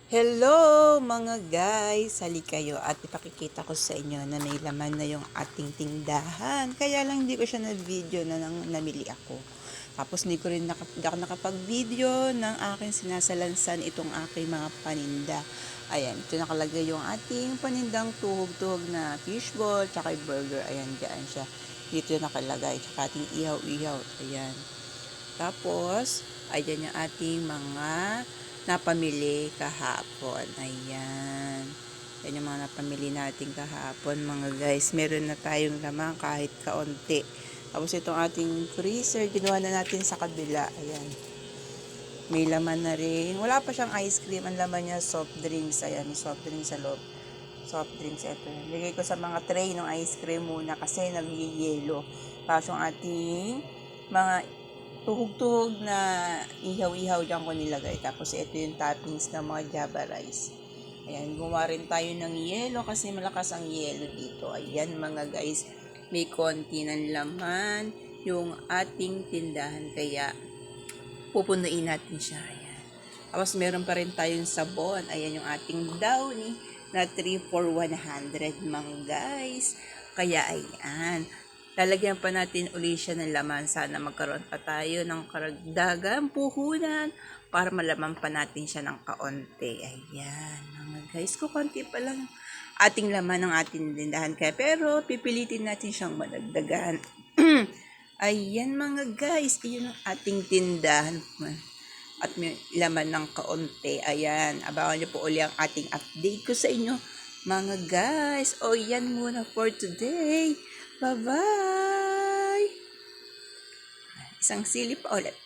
Hello mga guys! Hali kayo at ipakikita ko sa inyo na may laman na yung ating tindahan. Kaya lang hindi ko siya na-video na nang namili ako. Tapos hindi ako nakapag-video ng aking sinasalansan itong aking mga paninda. Ayan, ito nakalagay yung ating panindang tuhog-tuhog na fishball, tsaka burger. Ayan, dyan siya. Dito nakalagay, tsaka ating ihaw-ihaw. Ayan. Tapos, ayan yung ating mga napamili kahapon. Ayan. Yan yung mga napamili natin kahapon, mga guys. Meron na tayong laman kahit kaunti. Tapos itong ating freezer, ginawa na natin sa kabila. Ayan. May laman na rin. Wala pa siyang ice cream. Ang laman niya, soft drinks. Ayan, may soft drinks sa loob. Soft drinks ito. Lagay ko sa mga tray ng ice cream muna kasi nag-yelo. Tapos yung ating mga tuhog-tuhog na ihaw-ihaw dyan ko nilagay. Tapos ito yung toppings ng mga Java rice. Ayan, gumawa rin tayo ng yelo kasi malakas ang yelo dito. Ayan mga guys, may konti ng laman yung ating tindahan. Kaya pupunuin natin siya. Ayan. Tapos meron pa rin tayong sabon. Ayan yung ating Downy na 3 for 100 mga guys. Kaya ayan. Lalagyan pa natin uli siya ng laman. Sana magkaroon pa tayo ng karagdagang puhunan para malaman pa natin siya ng kaunti. Ayan, mga guys. Kukunti pa lang ating laman ng ating tindahan. Pero pipilitin natin siyang madagdagan. Ayan mga guys. Iyon ang ating tindahan. At may laman ng kaunti. Ayan. Abangan niyo po uli ang ating update ko sa inyo. Mga guys. O yan muna for today. Bye-bye! Isang silip pa ulit.